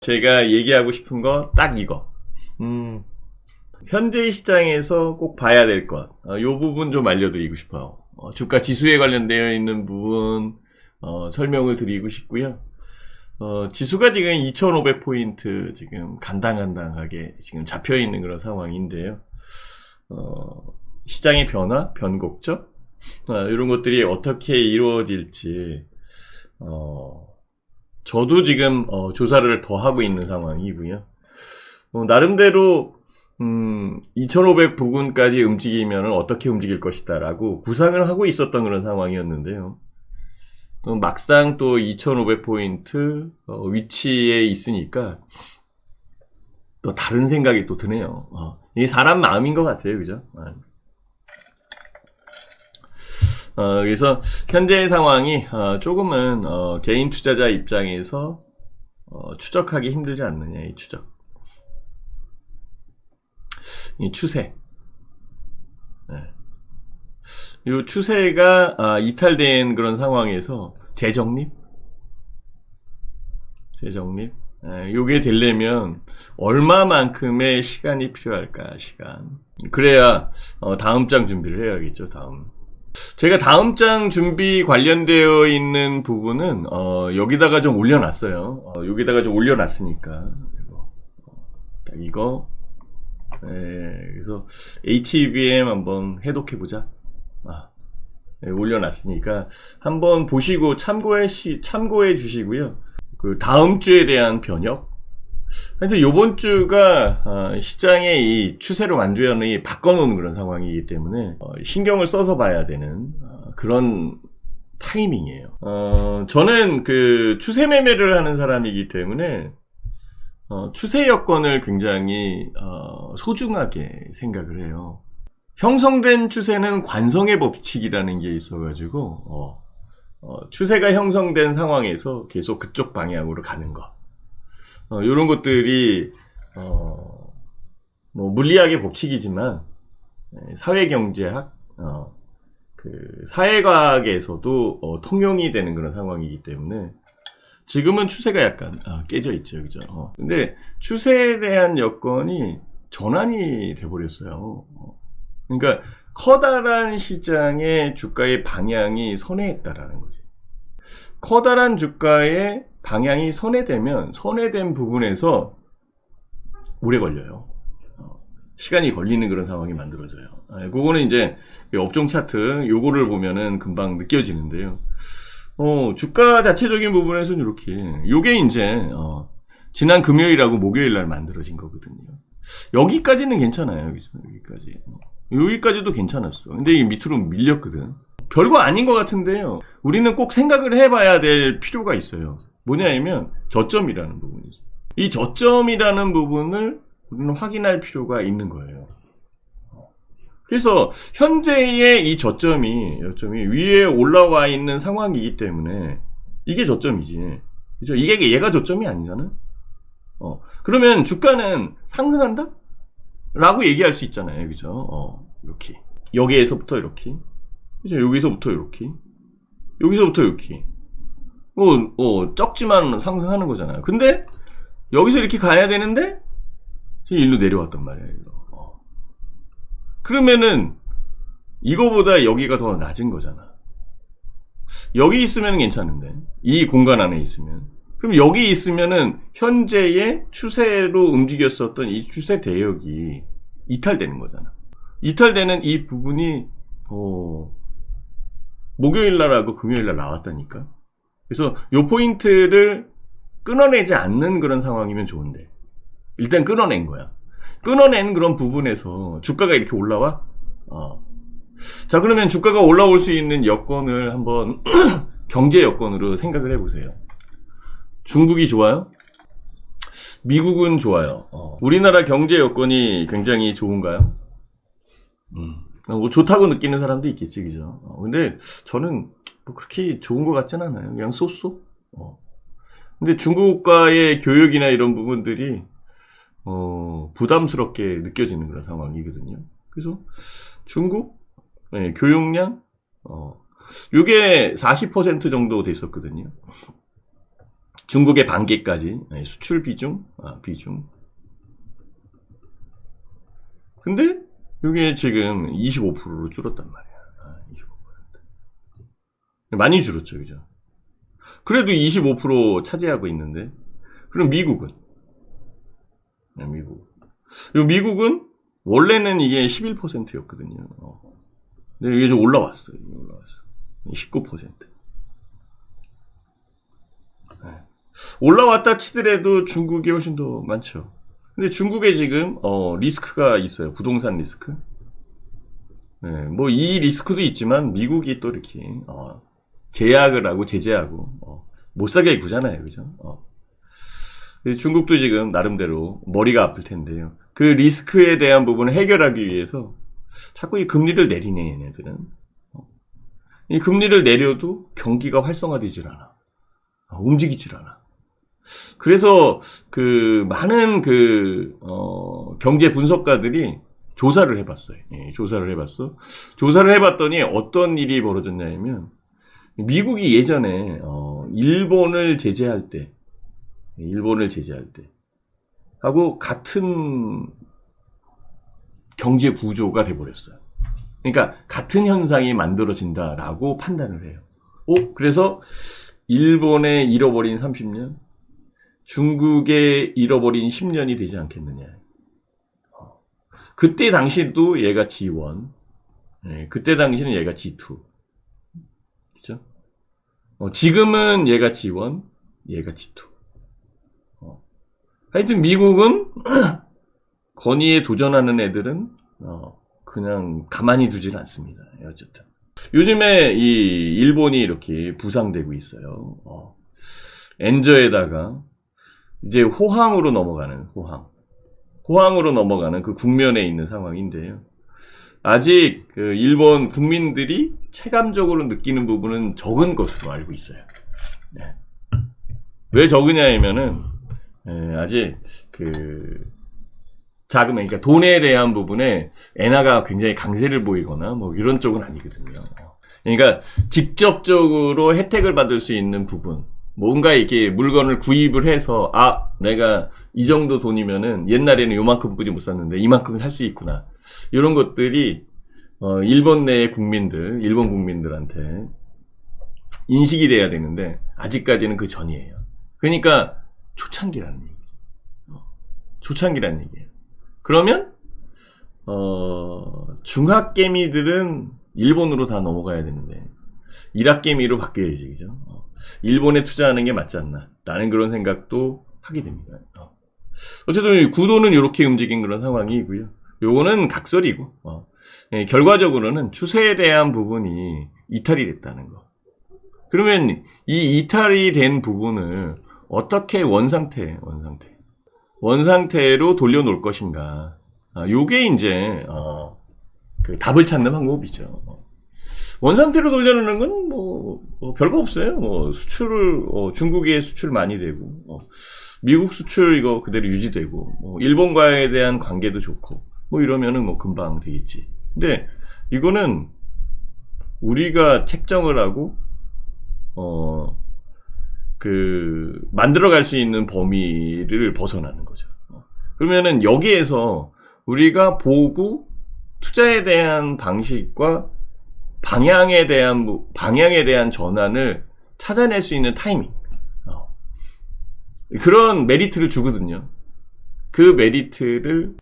제가 얘기하고 싶은 거 딱 이거. 현재 시장에서 꼭 봐야 될 것. 요 부분 좀 알려드리고 싶어요. 주가 지수에 관련되어 있는 부분 설명을 드리고 싶고요. 지수가 지금 2,500포인트 지금 간당간당하게 지금 잡혀 있는 그런 상황인데요. 시장의 변화, 변곡점, 이런 것들이 어떻게 이루어질지, 저도 지금 조사를 더 하고 있는 상황이고요. 나름대로 2,500 부근까지 움직이면 어떻게 움직일 것이다 라고 구상을 하고 있었던 그런 상황이었는데요. 막상 또 2,500포인트 위치에 있으니까 또 다른 생각이 또 드네요. 이게 사람 마음인 것 같아요. 그죠? 그래서 현재의 상황이 조금은 개인 투자자 입장에서 추적하기 힘들지 않느냐, 이 추적. 이 추세. 네. 이 추세가 이탈된 그런 상황에서 재정립. 요게 되려면 얼마만큼의 시간이 필요할까, 시간. 그래야 다음 장 준비를 해야겠죠, 다음. 제가 다음 장 준비 관련되어 있는 부분은 여기다가 좀 올려놨어요. 여기다가 좀 올려놨으니까 딱 이거. 그래서 HBM 한번 해독해보자. 올려놨으니까 한번 보시고 참고해 주시고요. 그 다음 주에 대한 변혁. 하여튼 요번 주가 시장의 이 추세로 완전히 바꿔놓은 그런 상황이기 때문에 신경을 써서 봐야 되는 그런 타이밍이에요. 저는 그 추세 매매를 하는 사람이기 때문에 추세 여건을 굉장히 소중하게 생각을 해요. 형성된 추세는 관성의 법칙이라는 게 있어가지고 추세가 형성된 상황에서 계속 그쪽 방향으로 가는 거. 이런 것들이 뭐 물리학의 법칙이지만 사회경제학, 그 사회과학에서도 통용이 되는 그런 상황이기 때문에 지금은 추세가 약간 깨져 있죠, 그죠? 근데 추세에 대한 여건이 전환이 돼버렸어요. 그러니까 커다란 시장의 주가의 방향이 선회했다라는 거지. 커다란 주가의 방향이 선회되면 선회된 부분에서 오래 걸려요. 시간이 걸리는 그런 상황이 만들어져요. 그거는 이제 업종 차트 요거를 보면은 금방 느껴지는데요. 주가 자체적인 부분에서는 이렇게 요게 이제 지난 금요일하고 목요일 날 만들어진 거거든요. 여기까지는 괜찮아요. 여기까지도 괜찮았어. 근데 이게 밑으로 밀렸거든. 별거 아닌 것 같은데요. 우리는 꼭 생각을 해봐야 될 필요가 있어요. 뭐냐면 저점이라는 부분이죠. 이 저점이라는 부분을 우리는 확인할 필요가 있는 거예요. 그래서 현재의 이 저점이 위에 올라와 있는 상황이기 때문에 이게 저점이지. 그죠? 이게 얘가 저점이 아니잖아. 그러면 주가는 상승한다? 라고 얘기할 수 있잖아요. 그죠? 이렇게. 여기에서부터 이렇게. 그죠? 여기서부터 이렇게. 여기서부터 이렇게. 적지만 상승하는 거잖아요. 근데 여기서 이렇게 가야 되는데 지금 일로 내려왔단 말이에요. 이거. 그러면은 이거보다 여기가 더 낮은 거잖아. 여기 있으면 괜찮은데 이 공간 안에 있으면 그럼 여기 있으면은 현재의 추세로 움직였었던 이 추세 대역이 이탈되는 거잖아. 이탈되는 이 부분이 목요일날하고 금요일날 나왔다니까. 그래서 요 포인트를 끊어내지 않는 그런 상황이면 좋은데 일단 끊어낸 거야. 끊어낸 그런 부분에서 주가가 이렇게 올라와? 자, 그러면 주가가 올라올 수 있는 여건을 한번 경제 여건으로 생각을 해보세요. 중국이 좋아요? 미국은 좋아요. 우리나라 경제 여건이 굉장히 좋은가요? 뭐 좋다고 느끼는 사람도 있겠지, 그죠? 근데 저는 뭐 그렇게 좋은 것 같진 않아요. 그냥 쏘쏘. 근데 중국과의 교역이나 이런 부분들이 부담스럽게 느껴지는 그런 상황이거든요. 그래서 중국 교역량 요게 40% 정도 됐었거든요. 중국의 반개까지 수출 비중, 비중. 근데 이게 지금 25%로 줄었단 말이야. 25%. 많이 줄었죠, 그죠? 그래도 25% 차지하고 있는데, 그럼 미국은? 미국은 원래는 이게 11%였거든요. 근데 이게 좀 올라왔어요. 19%. 올라왔다 치더라도 중국이 훨씬 더 많죠. 근데 중국에 지금 리스크가 있어요. 부동산 리스크. 뭐 이 리스크도 있지만 미국이 또 이렇게 제약을 하고 제재하고 못 사게 구잖아요, 그죠? 중국도 지금 나름대로 머리가 아플 텐데요. 그 리스크에 대한 부분을 해결하기 위해서 자꾸 이 금리를 내리네, 얘네들은. 이 금리를 내려도 경기가 활성화되질 않아. 움직이질 않아. 그래서 많은 경제 분석가들이 조사를 해봤어요. 조사를 해봤더니 어떤 일이 벌어졌냐면, 미국이 예전에 일본을 제재할 때 하고 같은 경제 구조가 돼버렸어요. 그러니까 같은 현상이 만들어진다라고 판단을 해요. 그래서 일본에 잃어버린 30년, 중국에 잃어버린 10년이 되지 않겠느냐. 그때 당시도 얘가 G1, 그때 당시는 얘가 G2. 그죠? 지금은 얘가 G1, 얘가 G2. 하여튼 미국은 건의에 도전하는 애들은 그냥 가만히 두질 않습니다. 어쨌든 요즘에 이 일본이 이렇게 부상되고 있어요. 엔저에다가 이제 호황으로 넘어가는 그 국면에 있는 상황인데요. 아직 일본 국민들이 체감적으로 느끼는 부분은 적은 것으로 알고 있어요. 네. 왜 적으냐면은 아직 자금에, 그러니까 돈에 대한 부분에 엔화가 굉장히 강세를 보이거나 뭐 이런 쪽은 아니거든요. 그러니까 직접적으로 혜택을 받을 수 있는 부분, 뭔가 이렇게 물건을 구입을 해서 내가 이 정도 돈이면은 옛날에는 요만큼뿐이 못 샀는데 이만큼은 살 수 있구나. 이런 것들이 일본 내 국민들, 일본 국민들한테 인식이 돼야 되는데 아직까지는 그 전이에요. 그러니까 초창기라는 얘기죠. 초창기라는 얘기예요. 그러면 중학개미들은 일본으로 다 넘어가야 되는데 일학개미로 바뀌어야지, 그죠? 일본에 투자하는 게 맞지 않나 라는 그런 생각도 하게 됩니다. 어쨌든 구도는 이렇게 움직인 그런 상황이고요. 요거는 각설이고 결과적으로는 추세에 대한 부분이 이탈이 됐다는 거. 그러면 이 이탈이 된 부분을 어떻게 원상태로 돌려놓을 것인가. 요게 이제 답을 찾는 방법이죠. 원상태로 돌려놓는 건 뭐 별거 없어요. 수출을 중국에 수출 많이 되고 미국 수출 이거 그대로 유지되고 일본과에 대한 관계도 좋고 이러면은 금방 되겠지. 근데 이거는 우리가 책정을 하고 만들어갈 수 있는 범위를 벗어나는 거죠. 그러면은 여기에서 우리가 보고 투자에 대한 방식과 방향에 대한 전환을 찾아낼 수 있는 타이밍. 그런 메리트를 주거든요. 그 메리트를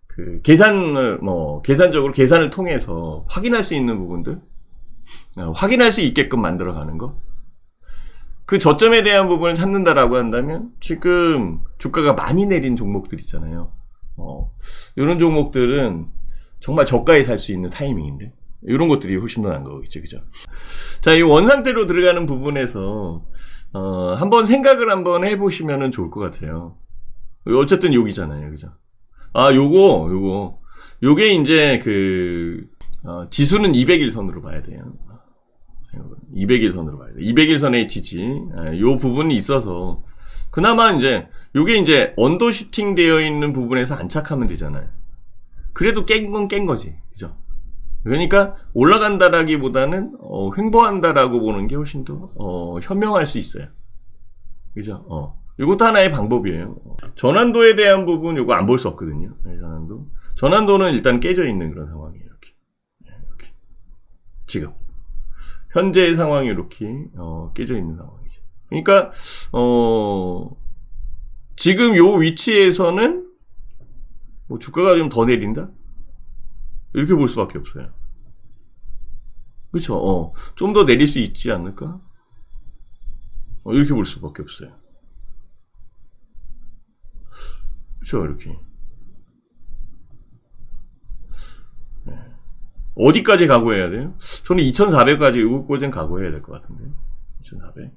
계산적으로 계산을 통해서 확인할 수 있는 부분들, 확인할 수 있게끔 만들어가는 거. 그 저점에 대한 부분을 찾는다라고 한다면 지금 주가가 많이 내린 종목들 있잖아요. 이런 종목들은 정말 저가에 살 수 있는 타이밍인데 이런 것들이 훨씬 더 나은 거겠죠, 그죠? 자, 이 원상태로 들어가는 부분에서 한번 생각을 한번 해보시면 좋을 것 같아요. 어쨌든 여기잖아요, 그죠? 요게 이제 지수는 200일선으로 봐야 돼요. 200일선으로 봐야 돼. 200일선의 지지, 요 부분이 있어서 그나마 이제 요게 이제 언더슈팅 되어 있는 부분에서 안착하면 되잖아요. 그래도 깬 건 깬 거지, 그죠? 그러니까 올라간다라기보다는 횡보한다라고 보는 게 훨씬 더 현명할 수 있어요, 그죠? 이것도 하나의 방법이에요. 전환도에 대한 부분 이거 안 볼 수 없거든요. 전환도는 일단 깨져 있는 그런 상황이에요. 이렇게. 지금 현재의 상황이 이렇게 깨져 있는 상황이죠. 그러니까 지금 요 위치에서는 뭐 주가가 좀 더 내린다? 이렇게 볼 수밖에 없어요. 그쵸? 좀 더 내릴 수 있지 않을까? 이렇게 볼 수밖에 없어요. 그쵸? 이렇게. 네. 어디까지 각오해야 돼요? 저는 2400까지 이거까지는 각오해야 될 것 같은데. 2400.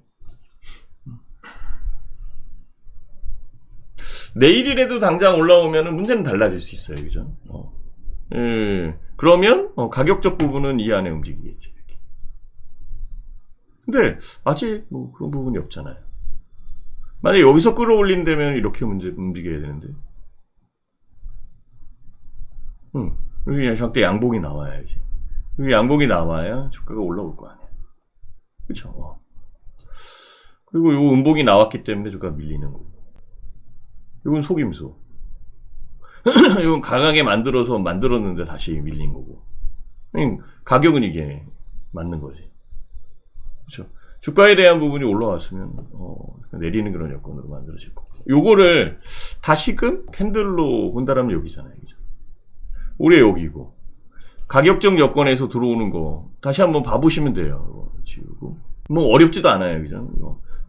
내일이라도 당장 올라오면 문제는 달라질 수 있어요. 그죠? 그러면 가격적 부분은 이 안에 움직이겠지. 근데 아직 뭐 그런 부분이 없잖아요. 만약에 여기서 끌어올린다면 이렇게 움직여야 되는데. 여기 절대 양봉이 나와야지. 여기 양봉이 나와야 주가가 올라올 거 아니야. 그쵸? 그리고 요 음봉이 나왔기 때문에 주가가 밀리는 거고. 이건 속임수. 이건 강하게 만들었는데 다시 밀린 거고. 가격은 이게 맞는 거지. 그렇죠? 주가에 대한 부분이 올라왔으면 내리는 그런 여건으로 만들어질 거고. 요거를 다시금 캔들로 본다라면 여기잖아요. 그죠? 올해 여기고 가격적 여건에서 들어오는 거 다시 한번 봐보시면 돼요. 이거 지우고 뭐 어렵지도 않아요. 그죠?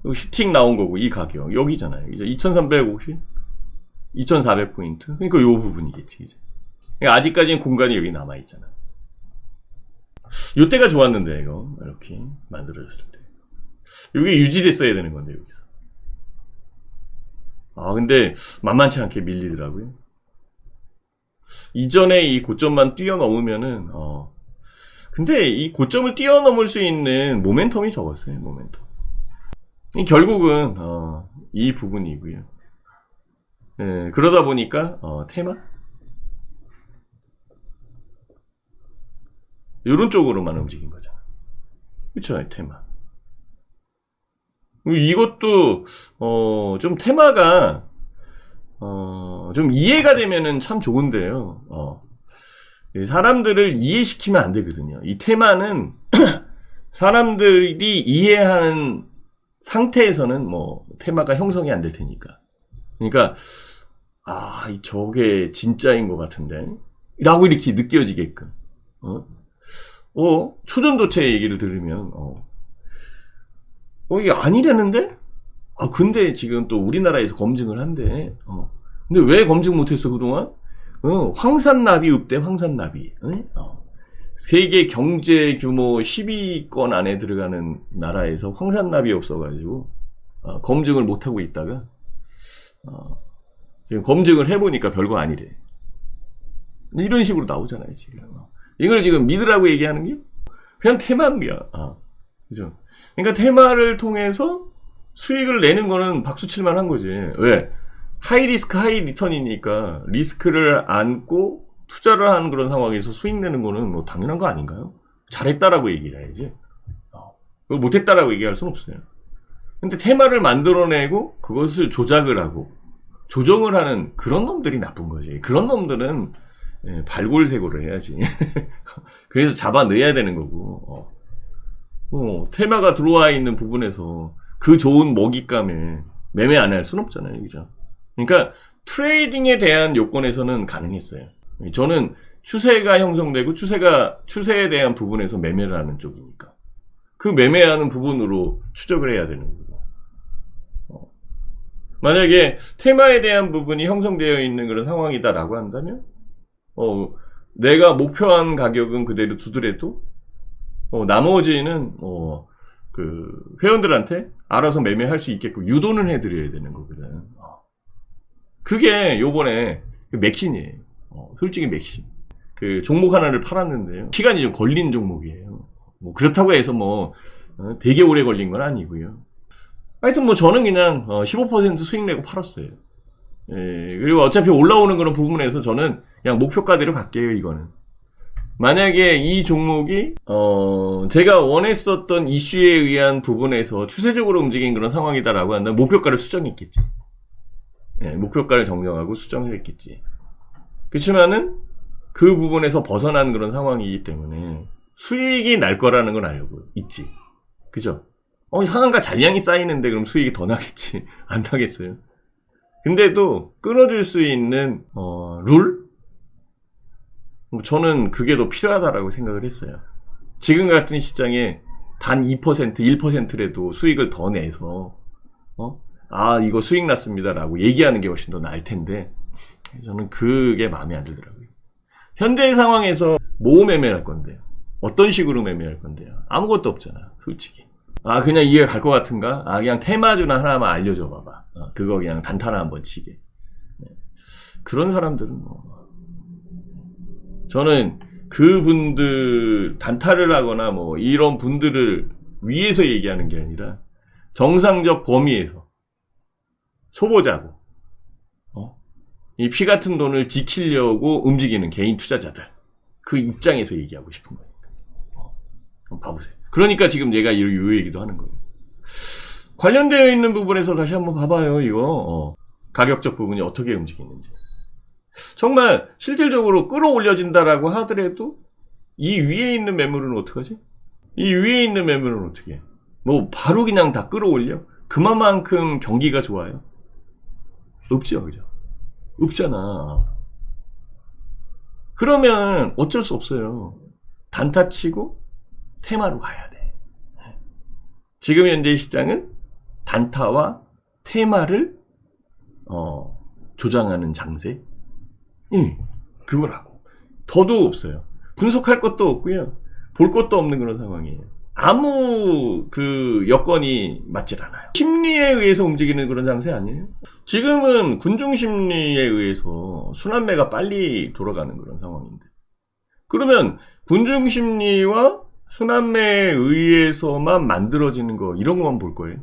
이거 슈팅 나온 거고 이 가격 여기잖아요. 그죠? 2350 2400포인트. 그러니까 요 부분이겠지, 이제. 그러니까 아직까지는 공간이 여기 남아있잖아. 요때가 좋았는데, 이거. 이렇게 만들어졌을 때. 여기 유지됐어야 되는 건데, 여기서. 근데 만만치 않게 밀리더라고요. 이전에 이 고점만 뛰어넘으면은, 근데 이 고점을 뛰어넘을 수 있는 모멘텀이 적었어요, 모멘텀. 결국은, 이 부분이고요. 네, 그러다 보니까 테마 이런 쪽으로만 움직인 거잖아. 그쵸? 테마. 이것도 좀 테마가 좀 이해가 되면은 참 좋은데요. 사람들을 이해시키면 안 되거든요. 이 테마는 사람들이 이해하는 상태에서는 뭐 테마가 형성이 안 될 테니까. 그러니까 저게 진짜인 것 같은데 라고 이렇게 느껴지게끔 초전도체 얘기를 들으면 이게 아니라는데? 근데 지금 또 우리나라에서 검증을 한대. 근데 왜 검증 못했어 그동안? 황산나비 읍대 황산나비. 세계 경제 규모 10위권 안에 들어가는 나라에서 황산나비 없어가지고 검증을 못하고 있다가 지금 검증을 해보니까 별거 아니래. 이런 식으로 나오잖아요, 지금. 이걸 지금 믿으라고 얘기하는 게 그냥 테마입니다. 그죠? 그러니까 테마를 통해서 수익을 내는 거는 박수 칠만 한 거지. 왜? 하이 리스크, 하이 리턴이니까 리스크를 안고 투자를 하는 그런 상황에서 수익 내는 거는 뭐 당연한 거 아닌가요? 잘했다라고 얘기를 해야지. 그걸 못했다라고 얘기할 수는 없어요. 근데 테마를 만들어내고 그것을 조작을 하고 조정을 하는 그런 놈들이 나쁜 거지. 그런 놈들은 발골세고를 해야지. 그래서 잡아내야 되는 거고. 테마가 들어와 있는 부분에서 그 좋은 먹잇감에 매매 안 할 수는 없잖아요. 그죠? 그러니까 트레이딩에 대한 요건에서는 가능했어요. 저는 추세가 형성되고 추세에 대한 부분에서 매매를 하는 쪽이니까. 그 매매하는 부분으로 추적을 해야 되는 거고. 만약에 테마에 대한 부분이 형성되어 있는 그런 상황이다라고 한다면, 내가 목표한 가격은 그대로 두더라도, 나머지는, 회원들한테 알아서 매매할 수 있게끔 유도는 해드려야 되는 거거든. 그게 요번에 맥신이에요. 솔직히 맥신. 그 종목 하나를 팔았는데요. 시간이 좀 걸린 종목이에요. 뭐 그렇다고 해서 되게 오래 걸린 건 아니고요. 하여튼 저는 그냥 15% 수익 내고 팔았어요. 그리고 어차피 올라오는 그런 부분에서 저는 그냥 목표가대로 갈게요, 이거는. 만약에 이 종목이 제가 원했었던 이슈에 의한 부분에서 추세적으로 움직인 그런 상황이다라고 한다면 목표가를 수정했겠지. 네, 목표가를 정정하고 수정을 했겠지. 그렇지만은 그 부분에서 벗어난 그런 상황이기 때문에 수익이 날 거라는 건 알고 있지. 그죠? 상한가 잔량이 쌓이는데 그럼 수익이 더 나겠지. 안 나겠어요. 근데도 끊어줄 수 있는 룰? 저는 그게 더 필요하다라고 생각을 했어요. 지금 같은 시장에 단 2%, 1%라도 수익을 더 내서 이거 수익 났습니다라고 얘기하는 게 훨씬 더 나을 텐데 저는 그게 마음에 안 들더라고요. 현재 상황에서 뭐 매매할 건데요? 어떤 식으로 매매할 건데요? 아무것도 없잖아, 솔직히. 그냥 이해 갈 것 같은가? 그냥 테마주나 하나만 알려줘 봐봐. 그거 그냥 단타나 한번 치게. 네. 그런 사람들은 저는 그분들 단타를 하거나 이런 분들을 위해서 얘기하는 게 아니라 정상적 범위에서 초보자고 이 피 같은 돈을 지키려고 움직이는 개인 투자자들 그 입장에서 얘기하고 싶은 거니까 한번 봐보세요. 그러니까 지금 얘가 이 얘기도 하는 거예요. 관련되어 있는 부분에서 다시 한번 봐봐요. 이거 가격적 부분이 어떻게 움직이는지. 정말 실질적으로 끌어올려진다라고 하더라도 이 위에 있는 매물은 어떡하지? 이 위에 있는 매물은 어떻게 해? 바로 그냥 다 끌어올려? 그만큼 경기가 좋아요? 없죠, 그죠? 없잖아. 그러면 어쩔 수 없어요. 단타 치고 테마로 가야 돼. 지금 현재 시장은 단타와 테마를 조장하는 장세. 그거라고. 더도 없어요. 분석할 것도 없고요. 볼 것도 없는 그런 상황이에요. 아무 여건이 맞질 않아요. 심리에 의해서 움직이는 그런 장세 아니에요? 지금은 군중 심리에 의해서 순환매가 빨리 돌아가는 그런 상황인데. 그러면 군중 심리와 순환매에 의해서만 만들어지는 거 이런 것만 볼 거예요.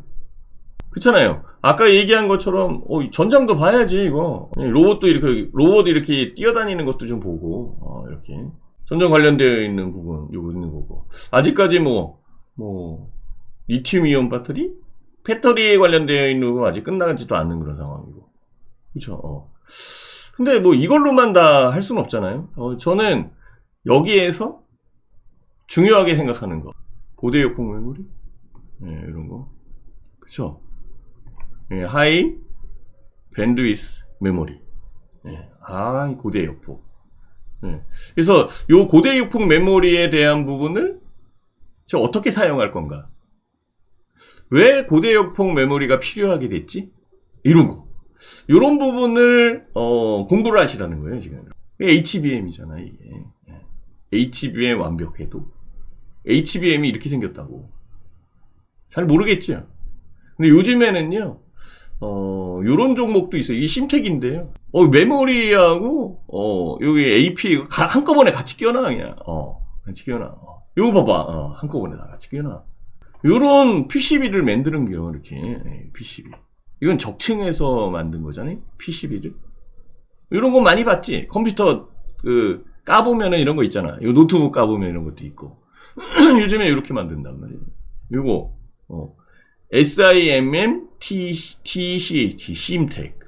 그렇잖아요. 아까 얘기한 것처럼 전장도 봐야지 이거. 로봇 이렇게 뛰어다니는 것도 좀 보고 이렇게 전장 관련되어 있는 부분 요거 있는 거고. 아직까지 리튬이온 배터리에 관련되어 있는 거 아직 끝나지도 않는 그런 상황이고. 그렇죠. 근데 이걸로만 다 할 수는 없잖아요. 저는 여기에서 중요하게 생각하는 거. 고대 역폭 메모리? 이런 거. 그쵸? 하이 밴드위스 메모리. 고대 역폭. 그래서 요 고대 역폭 메모리에 대한 부분을 제가 어떻게 사용할 건가? 왜 고대 역폭 메모리가 필요하게 됐지? 이런 거. 요런 부분을 공부를 하시라는 거예요, 지금. HBM이잖아, 이게. HBM 완벽해도. HBM이 이렇게 생겼다고. 잘 모르겠죠? 근데 요즘에는요, 요런 종목도 있어요. 이 심택인데요. 메모리하고, 여기 AP, 한꺼번에 같이 끼워놔, 그냥. 같이 끼워놔. 요거 봐봐. 한꺼번에 다 같이 끼워놔. 요런 PCB를 만드는 게요, 이렇게. PCB. 이건 적층에서 만든 거잖아요, PCB를. 요런 거 많이 봤지? 컴퓨터, 까보면은 이런 거 있잖아. 요 노트북 까보면 이런 것도 있고. 요즘에 이렇게 만든단 말이에요. 요거, SIMMTCH, 심텍.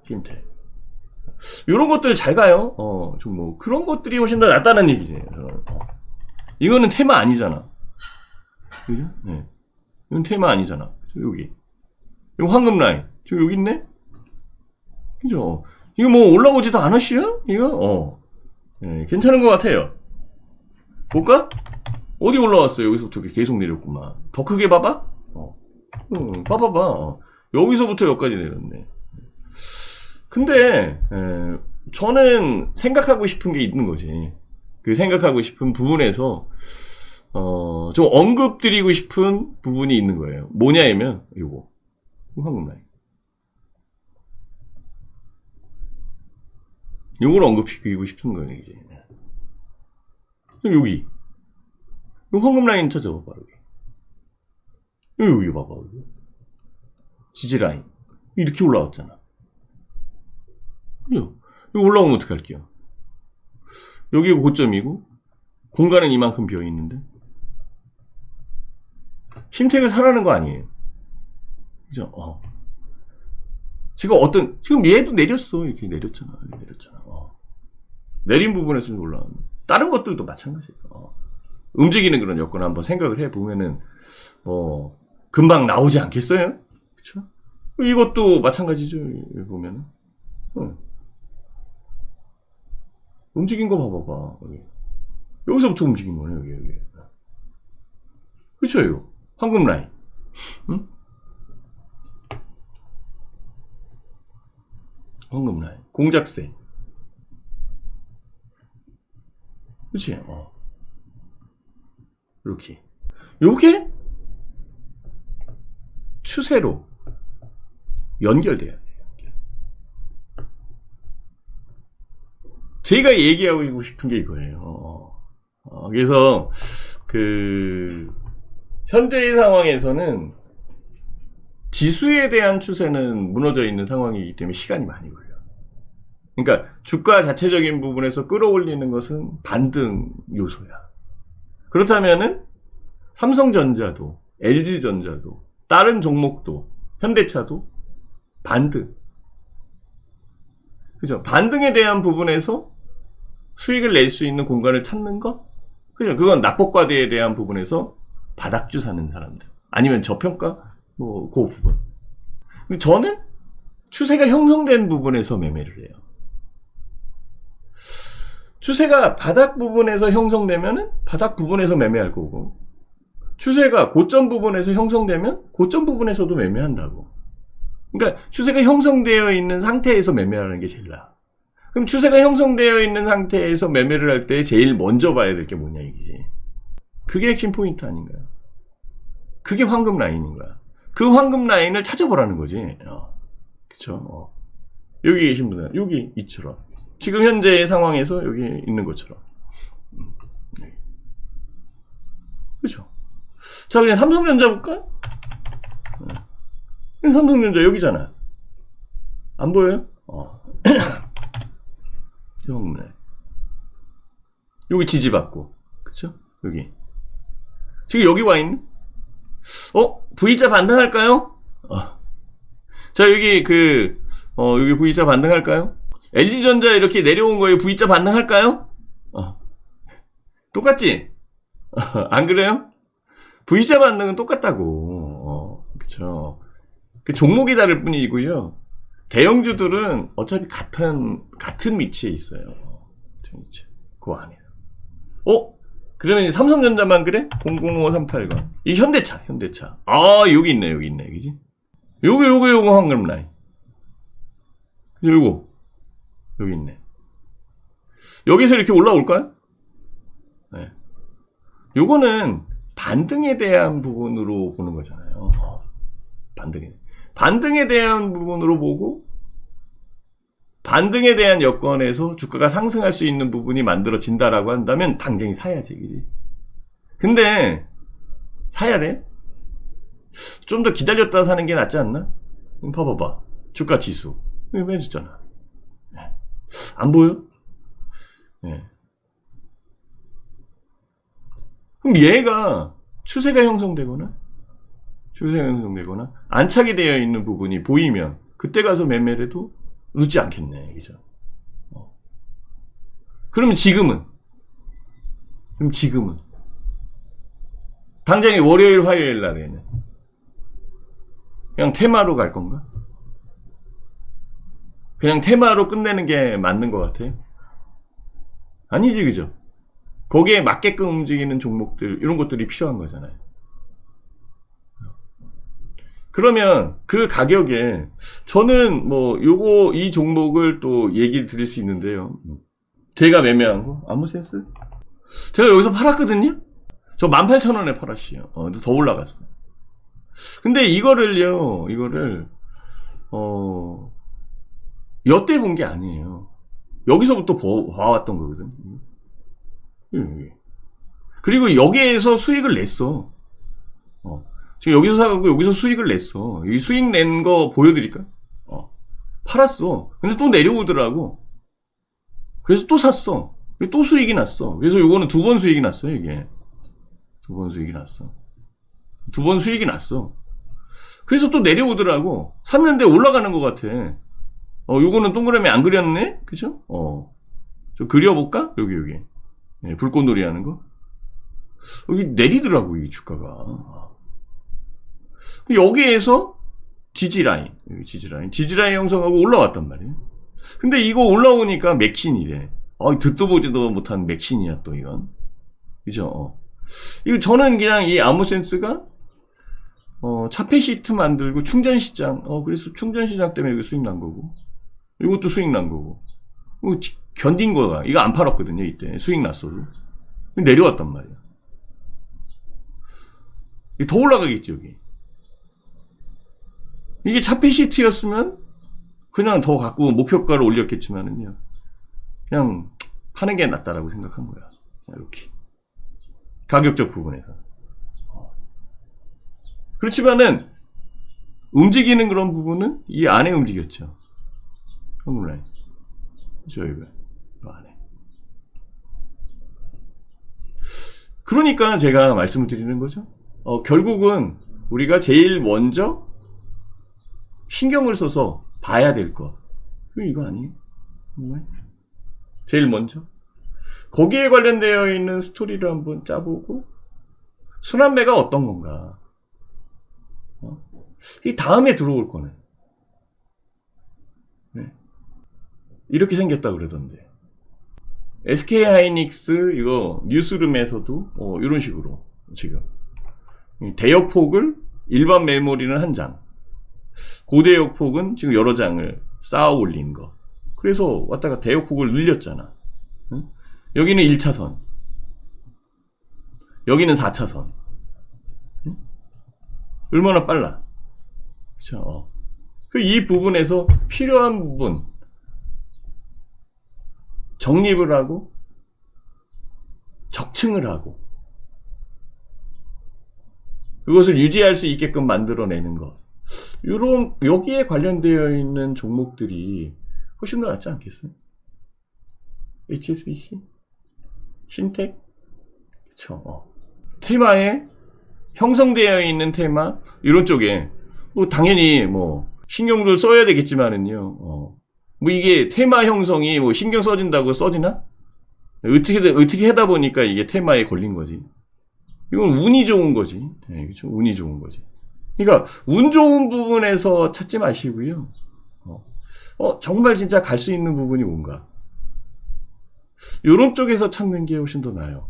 심텍. 요런 것들 잘 가요. 좀 그런 것들이 훨씬 더 낫다는 얘기지. 이거는 테마 아니잖아. 그죠? 네. 이건 테마 아니잖아. 여기. 이거 황금 라인. 여기 있네? 그죠? 이거 올라오지도 않았어요? 이거? 네, 괜찮은 것 같아요. 볼까? 어디 올라왔어요? 여기서부터 계속 내렸구만. 더 크게 봐봐? 봐봐봐. 여기서부터 여기까지 내렸네. 근데, 저는 생각하고 싶은 게 있는 거지. 그 생각하고 싶은 부분에서, 좀 언급드리고 싶은 부분이 있는 거예요. 뭐냐면, 요거. 황금 라인. 요걸 언급시키고 싶은 거예요, 이제. 여기. 요 황금 라인 찾아봐, 여기. 여기 봐봐. 지지 라인. 이렇게 올라왔잖아. 여기 올라오면 어떡할게요? 여기가 고점이고, 공간은 이만큼 비어있는데. 심택을 사라는 거 아니에요. 그죠? 지금 얘도 내렸어. 이렇게 내렸잖아. 내린 부분에서 올라왔네. 다른 것들도 마찬가지예요. 움직이는 그런 여건을 한번 생각을 해보면은, 금방 나오지 않겠어요? 그쵸? 이것도 마찬가지죠. 여기 보면은. 움직인 거 봐봐봐. 여기서부터 움직인 거네, 여기. 그쵸, 이거. 황금 라인. 응? 황금 라인. 공작새. 그치? 이렇게. 요게 추세로 연결돼야 돼요. 제가 얘기하고 싶은 게 이거예요. 그래서 현재의 상황에서는 지수에 대한 추세는 무너져 있는 상황이기 때문에 시간이 많이 걸려요. 그러니까 주가 자체적인 부분에서 끌어올리는 것은 반등 요소야. 그렇다면은 삼성전자도, LG전자도, 다른 종목도, 현대차도 반등. 그죠? 반등에 대한 부분에서 수익을 낼 수 있는 공간을 찾는 거? 그죠? 그건 낙폭과대에 대한 부분에서 바닥주 사는 사람들. 아니면 저평가? 그 부분. 근데 저는 추세가 형성된 부분에서 매매를 해요. 추세가 바닥 부분에서 형성되면은 바닥 부분에서 매매할 거고, 추세가 고점 부분에서 형성되면 고점 부분에서도 매매한다고. 그러니까 추세가 형성되어 있는 상태에서 매매하는 게 제일 나아. 그럼 추세가 형성되어 있는 상태에서 매매를 할 때 제일 먼저 봐야 될 게 뭐냐 이게. 그게 핵심 포인트 아닌가요? 그게 황금 라인인 거야. 그 황금 라인을 찾아보라는 거지. 그쵸? 여기 계신 분은 여기 이처럼. 지금 현재의 상황에서 여기 있는 것처럼. 그죠? 자, 그냥 삼성전자 볼까요? 삼성전자 여기잖아. 안 보여요? 여기 지지받고. 그쵸? 여기. 지금 여기 와 있는? V자 반등할까요? 자, 여기 여기 V자 반등할까요? LG전자 이렇게 내려온 거에 V자 반등할까요? 똑같지? 안 그래요? V자 반등은 똑같다고. 그쵸? 그 종목이 다를 뿐이고요. 대형주들은 어차피 같은 위치에 있어요. 같은 위치. 그 안에. 그러면 삼성전자만 그래? 005380. 이 현대차. 여기 있네, 그지? 요거 황금 라인. 요거. 여기 있네. 여기서 이렇게 올라올까요? 네. 요거는 반등에 대한 부분으로 보는 거잖아요. 반등에 대한 부분으로 보고, 반등에 대한 여건에서 주가가 상승할 수 있는 부분이 만들어진다라고 한다면 당장히 사야지, 그지? 근데 사야 돼? 좀 더 기다렸다 사는 게 낫지 않나? 봐봐봐. 주가 지수. 이거 해줬잖아. 안 보여? 네. 그럼 얘가 추세가 형성되거나 안착이 되어 있는 부분이 보이면 그때 가서 매매를 해도 늦지 않겠네. 그죠? 그러면 지금은 당장에 월요일 화요일 날에는 그냥 테마로 갈 건가? 그냥 테마로 끝내는 게 맞는 것 같아요? 아니지, 그죠? 거기에 맞게끔 움직이는 종목들, 이런 것들이 필요한 거잖아요. 그러면 그 가격에 저는 이 종목을 또 얘기 드릴 수 있는데요. 제가 매매한 거 아무 센스? 제가 여기서 팔았거든요. 저 18,000원에 팔았어요. 더 올라갔어. 근데 이거를 여태 본 게 아니에요. 여기서부터 봐왔던 거거든. 그리고 여기에서 수익을 냈어. 지금 여기서 사갖고 여기서 수익을 냈어. 이 수익 낸 거 보여드릴까? 팔았어. 근데 또 내려오더라고. 그래서 또 샀어. 또 수익이 났어. 그래서 요거는 두 번 수익이 났어, 이게. 두 번 수익이 났어. 두 번 수익이 났어. 그래서 또 내려오더라고. 샀는데 올라가는 것 같아. 요거는 동그라미 안 그렸네? 그죠? 좀 그려볼까? 여기. 네, 불꽃놀이 하는 거. 여기 내리더라고, 이 주가가. 여기에서 지지라인. 여기 지지라인 형성하고 올라왔단 말이에요. 근데 이거 올라오니까 맥신이래. 듣도 보지도 못한 맥신이야, 또 이건. 그죠? 이거 저는 그냥 이 아무센스가, 차폐 시트 만들고 충전시장, 그래서 충전시장 때문에 이거 수익 난 거고. 이것도 수익 난 거고. 이거 견딘 거가, 이거 안 팔았거든요, 이때. 수익 났어도. 내려왔단 말이야. 더 올라가겠지, 여기. 이게 차폐 시트였으면, 그냥 더 갖고 목표가를 올렸겠지만은요. 그냥 파는 게 낫다라고 생각한 거야. 이렇게. 가격적 부분에서. 그렇지만은, 움직이는 그런 부분은 이 안에 움직였죠. 현금라인. 저희가, 이 안에. 그러니까 제가 말씀을 드리는 거죠. 결국은 우리가 제일 먼저 신경을 써서 봐야 될 거. 이거 아니에요? 정말? 제일 먼저. 거기에 관련되어 있는 스토리를 한번 짜보고, 순환매가 어떤 건가. 이 다음에 들어올 거네. 네. 이렇게 생겼다 그러던데. SK 하이닉스, 이거, 뉴스룸에서도, 이런 식으로, 지금. 대역폭을, 일반 메모리는 한 장. 고대역폭은 지금 여러 장을 쌓아 올린 거. 그래서 왔다가 대역폭을 늘렸잖아. 응? 여기는 1차선. 여기는 4차선. 응? 얼마나 빨라. 그쵸? 이 부분에서 필요한 부분, 정립을 하고, 적층을 하고, 그것을 유지할 수 있게끔 만들어내는 것. 여기에 관련되어 있는 종목들이 훨씬 더 낫지 않겠어요? HSBC? 신텍? 그쵸. 테마에 형성되어 있는 테마? 이런 쪽에, 당연히 신경을 써야 되겠지만은요, 이게 테마 형성이 신경 써진다고 써지나? 어떻게 하다 보니까 이게 테마에 걸린 거지. 이건 운이 좋은 거지. 네, 그렇죠. 운이 좋은 거지. 그러니까 운 좋은 부분에서 찾지 마시고요. 정말 진짜 갈 수 있는 부분이 뭔가. 이런 쪽에서 찾는 게 훨씬 더 나아요.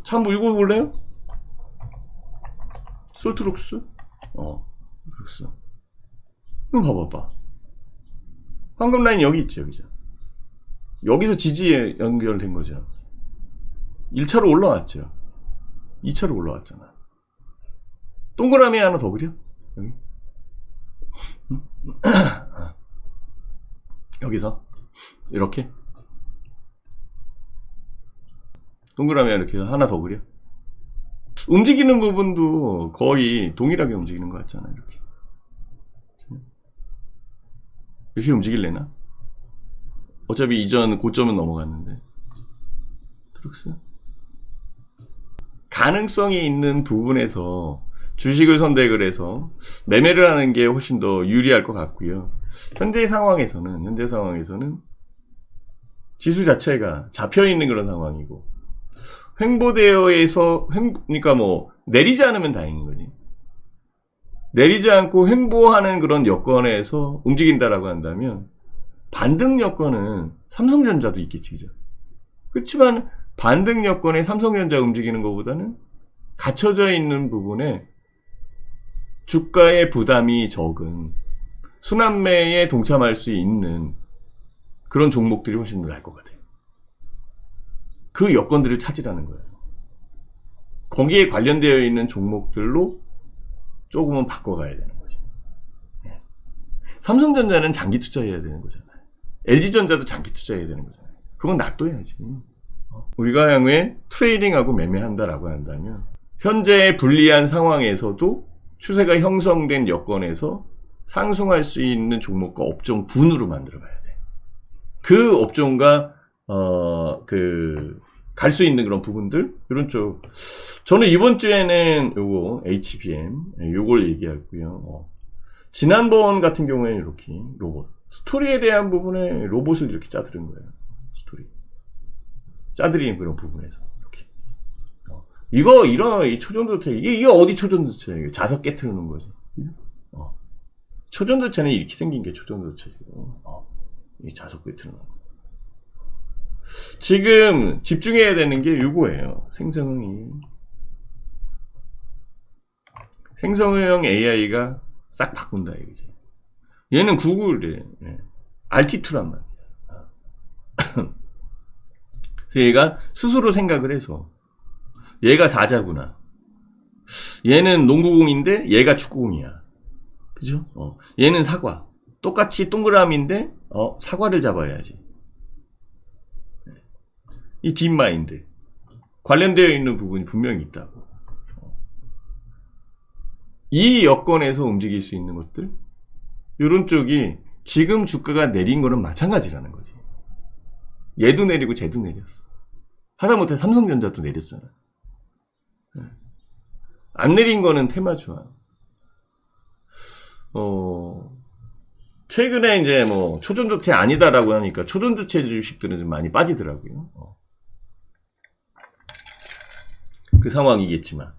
참 읽어볼래요? 솔트록스? 그렇스. 그럼 봐봐. 황금 라인 여기 있죠, 그죠? 여기서 지지에 연결된 거죠. 1차로 올라왔죠. 2차로 올라왔잖아. 동그라미 하나 더 그려? 여기. 여기서 이렇게 동그라미 이렇게 하나 더 그려. 움직이는 부분도 거의 동일하게 움직이는 것 같잖아. 이렇게 움직일래나? 어차피 이전 고점은 넘어갔는데. 트럭스. 가능성이 있는 부분에서 주식을 선택을 해서 매매를 하는 게 훨씬 더 유리할 것 같고요. 현재 상황에서는 지수 자체가 잡혀있는 그런 상황이고, 그러니까 내리지 않으면 다행인 거지. 내리지 않고 횡보하는 그런 여건에서 움직인다라고 한다면, 반등 여건은 삼성전자도 있겠지, 그죠? 그렇지만, 반등 여건에 삼성전자 움직이는 것보다는 갇혀져 있는 부분에 주가의 부담이 적은 순환매에 동참할 수 있는 그런 종목들이 훨씬 더 나을 것 같아요. 그 여건들을 찾으라는 거예요. 거기에 관련되어 있는 종목들로 조금은 바꿔가야 되는 거죠. 삼성전자는 장기 투자해야 되는 거잖아요. LG전자도 장기 투자해야 되는 거잖아요. 그건 놔둬야지. 우리가 향후에 트레이딩하고 매매한다라고 한다면 현재의 불리한 상황에서도 추세가 형성된 여건에서 상승할 수 있는 종목과 업종 분으로 만들어 봐야 돼. 그 업종과 갈 수 있는 그런 부분들, 이런 쪽. 저는 이번 주에는 요거, HBM, 요걸 얘기하고요. 지난번 같은 경우에는 이렇게, 로봇. 스토리에 대한 부분에 로봇을 이렇게 짜드린 거예요. 스토리. 짜드린 그런 부분에서. 이렇게. 이 초전도체, 이게 어디 초전도체예요? 자석 깨트리는 거지. 초전도체는 이렇게 생긴 게 초전도체고, 이 자석 깨트리는 거. 지금 집중해야 되는 게 이거예요. 생성형 AI가 싹 바꾼다 이거지. 얘는 구글이래. RT2란 말이야. 그래서 얘가 스스로 생각을 해서 얘가 사자구나. 얘는 농구공인데 얘가 축구공이야. 그죠? 얘는 사과. 똑같이 동그라미인데 사과를 잡아야지. 이 딥마인드 관련되어 있는 부분이 분명히 있다고. 이 여건에서 움직일 수 있는 것들, 이런 쪽이 지금 주가가 내린 거는 마찬가지라는 거지. 얘도 내리고 쟤도 내렸어. 하다못해 삼성전자도 내렸잖아. 안 내린 거는 테마주와. 최근에 이제 뭐 초전도체 아니다라고 하니까 초전도체 주식들은 좀 많이 빠지더라고요. 그 상황이겠지만,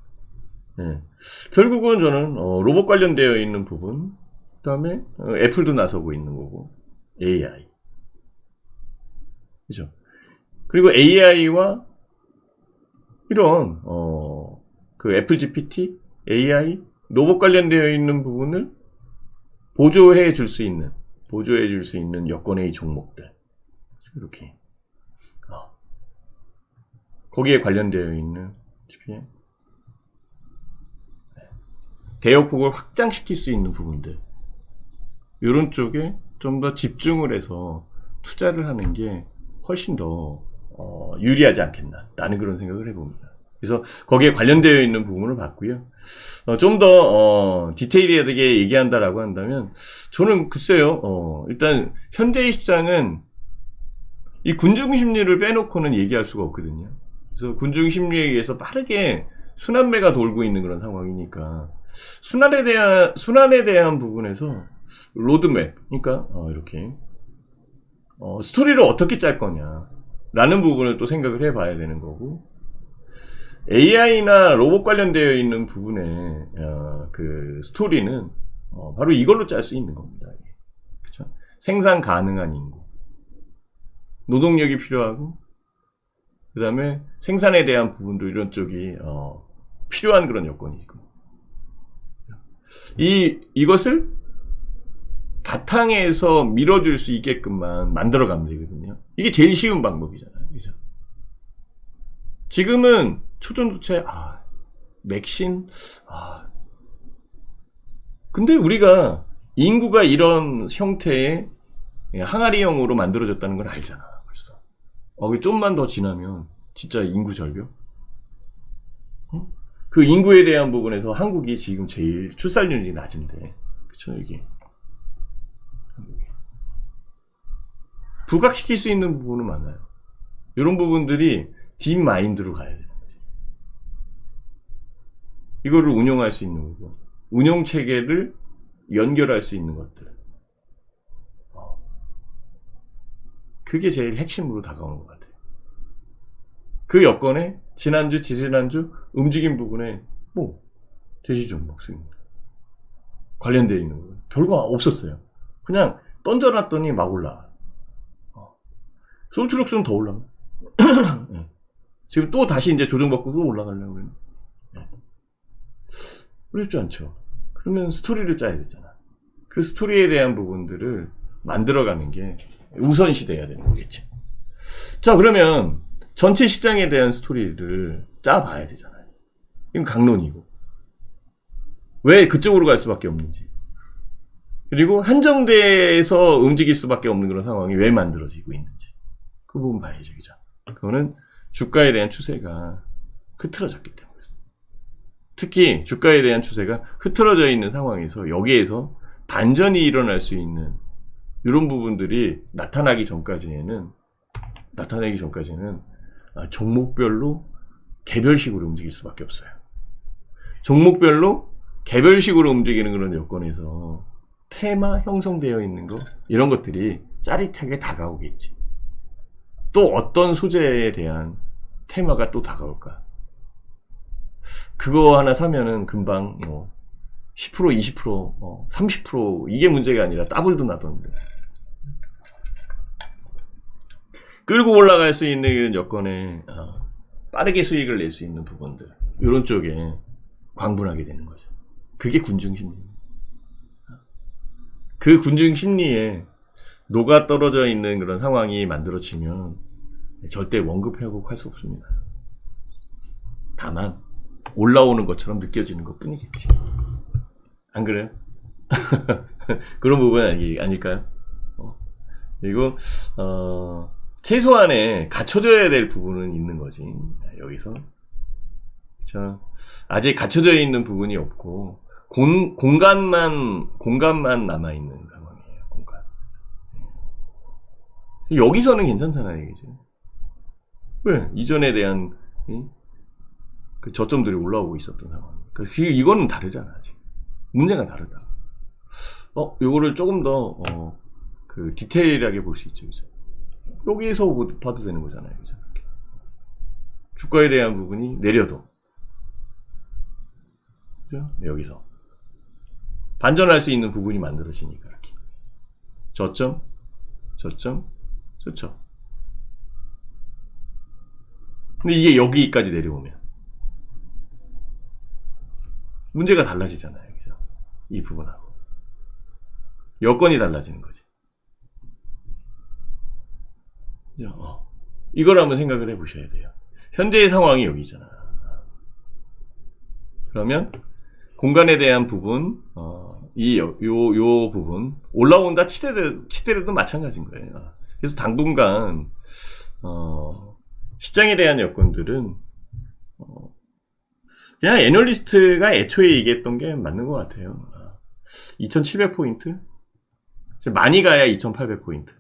결국은 저는 로봇 관련되어 있는 부분, 그 다음에 애플도 나서고 있는 거고, AI, 그죠? 그리고 AI와 이런 그 애플 GPT, AI, 로봇 관련되어 있는 부분을 보조해 줄 수 있는 여건의 종목들, 이렇게 거기에 관련되어 있는 대역폭을 확장시킬 수 있는 부분들, 이런 쪽에 좀 더 집중을 해서 투자를 하는 게 훨씬 더 유리하지 않겠나, 라는 그런 생각을 해봅니다. 그래서 거기에 관련되어 있는 부분을 봤고요. 좀 더 디테일하게 얘기한다라고 한다면, 저는 글쎄요, 일단 현재의 시장은 이 군중심리를 빼놓고는 얘기할 수가 없거든요. 그래서 군중심리에 의해서 빠르게 순환매가 돌고 있는 그런 상황이니까, 순환에 대한 부분에서 로드맵, 그러니까 이렇게 스토리를 어떻게 짤 거냐 라는 부분을 또 생각을 해봐야 되는 거고, AI나 로봇 관련되어 있는 부분의 그 스토리는 바로 이걸로 짤 수 있는 겁니다. 그쵸? 생산 가능한 인구, 노동력이 필요하고, 그 다음에 생산에 대한 부분도 이런 쪽이 필요한 그런 여건이고, 이것을 바탕에서 밀어줄 수 있게끔만 만들어가면 되거든요. 이게 제일 쉬운 방법이잖아요. 그죠? 지금은 초전도체, 맥신, 근데 우리가 인구가 이런 형태의 항아리형으로 만들어졌다는 걸 알잖아, 벌써. 좀만 더 지나면 진짜 인구 절벽? 그 인구에 대한 부분에서 한국이 지금 제일 출산율이 낮은데, 그쵸, 이게. 부각시킬 수 있는 부분은 많아요. 이런 부분들이 딥마인드로 가야 되는 거지. 이거를 운영할 수 있는 거고, 운영 체계를 연결할 수 있는 것들. 그게 제일 핵심으로 다가오는 것 같아요. 그 여건에 지난주, 지지난주 움직인 부분에 대시종목 수익 관련되어 있는 거 별거 없었어요. 그냥 던져놨더니 막 올라가. 솔트룩스는 더 올라가. 지금 또 다시 이제 조정받고 또 올라가려고 그러네. 어렵지 않죠. 그러면 스토리를 짜야 되잖아. 그 스토리에 대한 부분들을 만들어가는 게 우선시돼야 되는 거겠지. 자, 그러면 전체 시장에 대한 스토리를 짜봐야 되잖아요. 이건 강론이고, 왜 그쪽으로 갈 수밖에 없는지, 그리고 한정대에서 움직일 수밖에 없는 그런 상황이 왜 만들어지고 있는지, 그 부분 봐야죠. 그죠? 그거는 주가에 대한 추세가 흐트러졌기 때문에, 특히 주가에 대한 추세가 흐트러져 있는 상황에서 여기에서 반전이 일어날 수 있는 이런 부분들이 나타나기 전까지는 나타내기 전까지는 종목별로 개별식으로 움직일 수밖에 없어요. 종목별로 개별식으로 움직이는 그런 여건에서 테마 형성되어 있는 거, 이런 것들이 짜릿하게 다가오겠지. 또 어떤 소재에 대한 테마가 또 다가올까? 그거 하나 사면은 금방 10%, 20%, 30% 이게 문제가 아니라 더블도 나던데. 끌고 올라갈 수 있는 여건에 빠르게 수익을 낼 수 있는 부분들, 이런 쪽에 광분하게 되는 거죠. 그게 군중 심리입니다. 그 군중 심리에 녹아 떨어져 있는 그런 상황이 만들어지면 절대 원급 회복할 수 없습니다. 다만 올라오는 것처럼 느껴지는 것 뿐이겠지. 안 그래요? 그런 부분 아닐까요? 그리고 최소한의 갖춰져야 될 부분은 있는 거지. 여기서 그쵸? 아직 갖춰져 있는 부분이 없고 공간만 남아 있는 상황이에요. 공간. 여기서는 괜찮잖아요, 이죠. 왜 이전에 대한 그 저점들이 올라오고 있었던 상황. 이거는 다르잖아, 아직. 문제가 다르다. 요거를 조금 더 그 디테일하게 볼 수 있죠, 그죠? 여기에서 봐도 되는 거잖아요, 그죠? 주가에 대한 부분이 내려도, 그죠? 여기서 반전할 수 있는 부분이 만들어지니까 이렇게 저점. 근데 이게 여기까지 내려오면 문제가 달라지잖아요, 그죠? 이 부분하고 여건이 달라지는 거지. 이걸 한번 생각을 해보셔야 돼요. 현재의 상황이 여기잖아. 그러면 공간에 대한 부분, 요 부분 올라온다 치더라도 마찬가지인 거예요. 그래서 당분간 시장에 대한 여건들은 그냥 애널리스트가 애초에 얘기했던 게 맞는 것 같아요. 2700포인트? 많이 가야 2800포인트.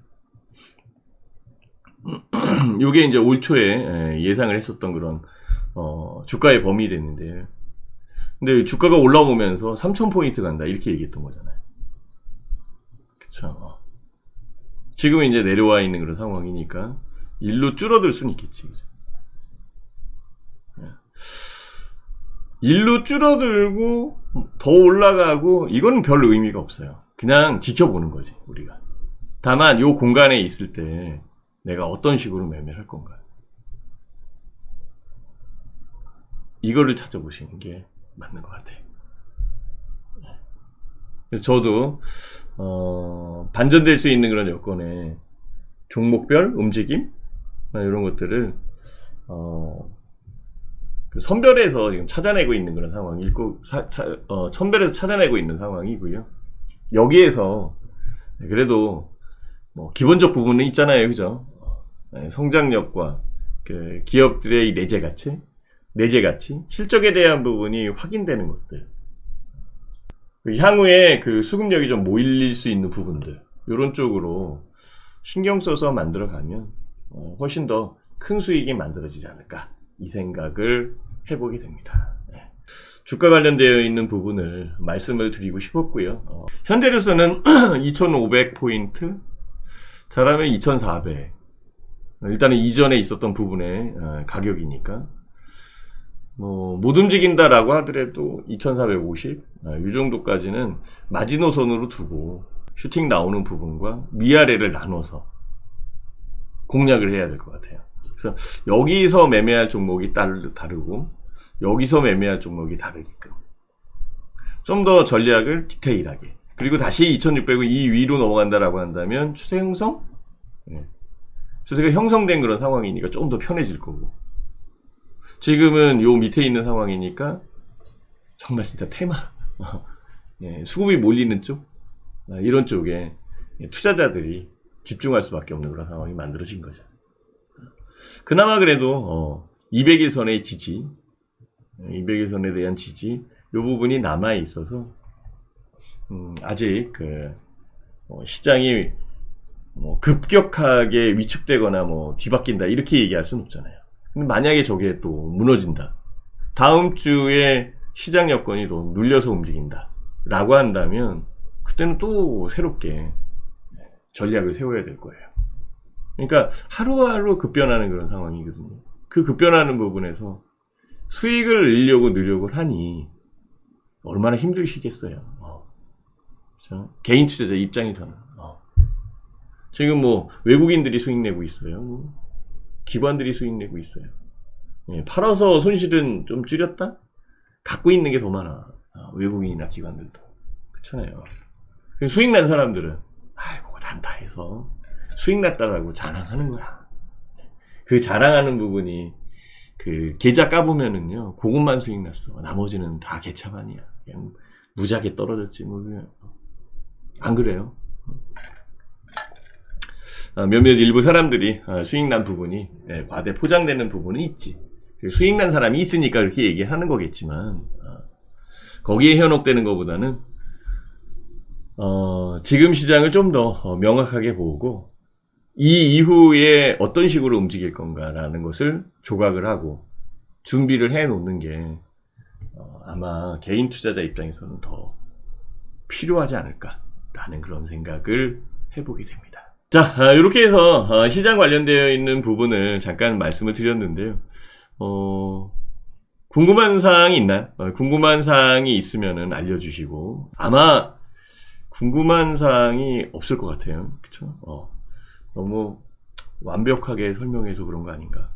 요게 이제 올 초에 예상을 했었던 그런 주가의 범위 됐는데, 근데 주가가 올라오면서 3000포인트 간다 이렇게 얘기했던 거잖아요. 그쵸? 지금은 이제 내려와 있는 그런 상황이니까 일로 줄어들 수는 있겠지, 그죠? 일로 줄어들고 더 올라가고 이거는 별 의미가 없어요. 그냥 지켜보는 거지, 우리가. 다만 요 공간에 있을 때 내가 어떤 식으로 매매를 할 건가, 이거를 찾아보시는 게 맞는 것 같아요. 그래서 저도 반전될 수 있는 그런 여건에 종목별 움직임 이런 것들을 그 선별해서 지금 찾아내고 있는 그런 상황이고, 선별해서 찾아내고 있는 상황이고요. 여기에서 그래도 뭐 기본적 부분은 있잖아요, 그죠? 성장력과 그 기업들의 내재 가치, 실적에 대한 부분이 확인되는 것들, 향후에 그 수급력이 좀 모일 수 있는 부분들, 이런 쪽으로 신경 써서 만들어가면 훨씬 더 큰 수익이 만들어지지 않을까, 이 생각을 해보게 됩니다. 주가 관련되어 있는 부분을 말씀을 드리고 싶었고요. 현대로서는 2500포인트, 잘하면 2400. 일단은 이전에 있었던 부분의 가격이니까 못 움직인다라고 하더라도 2450, 이 정도까지는 마지노선으로 두고 슈팅 나오는 부분과 위아래를 나눠서 공략을 해야 될 것 같아요. 그래서 여기서 매매할 종목이 다르고 여기서 매매할 종목이 다르게끔 좀 더 전략을 디테일하게, 그리고 다시 2600을 이 위로 넘어간다라고 한다면 추세 형성? 추세가 형성된 그런 상황이니까 좀 더 편해질 거고, 지금은 요 밑에 있는 상황이니까 정말 진짜 테마 수급이 몰리는 쪽, 이런 쪽에 투자자들이 집중할 수밖에 없는 그런 상황이 만들어진 거죠. 그나마 그래도 200일선의 지지, 200일선에 대한 지지, 이 부분이 남아 있어서 아직 그 시장이 뭐 급격하게 위축되거나 뭐 뒤바뀐다 이렇게 얘기할 수는 없잖아요. 근데 만약에 저게 또 무너진다. 다음 주에 시장 여건이 또 눌려서 움직인다. 라고 한다면 그때는 또 새롭게 전략을 세워야 될 거예요. 그러니까 하루하루 급변하는 그런 상황이거든요. 그 급변하는 부분에서 수익을 늘려고 노력을 하니 얼마나 힘드시겠어요. 그렇죠? 개인 투자자 입장에서는. 지금 뭐 외국인들이 수익 내고 있어요. 기관들이 수익 내고 있어요. 팔아서 손실은 좀 줄였다? 갖고 있는 게 더 많아. 외국인이나 기관들도. 그렇잖아요. 수익 난 사람들은 아이고 난다 해서 수익 났다라고 자랑하는 거야. 그 자랑하는 부분이 그 계좌 까보면은요 그것만 수익 났어. 나머지는 다 개차반이야. 그냥 무지하게 떨어졌지 뭐. 안 그래요? 몇몇 일부 사람들이 수익 난 부분이 과대 포장되는 부분은 있지. 수익 난 사람이 있으니까 그렇게 얘기하는 거겠지만 거기에 현혹되는 것보다는 지금 시장을 좀 더 명확하게 보고 이 이후에 어떤 식으로 움직일 건가라는 것을 조각을 하고 준비를 해 놓는 게 아마 개인 투자자 입장에서는 더 필요하지 않을까라는 그런 생각을 해보게 됩니다. 자, 이렇게 해서 시장 관련되어 있는 부분을 잠깐 말씀을 드렸는데요. 궁금한 사항이 있나요? 궁금한 사항이 있으면은 알려주시고 아마 궁금한 사항이 없을 것 같아요. 그쵸? 너무 완벽하게 설명해서 그런 거 아닌가.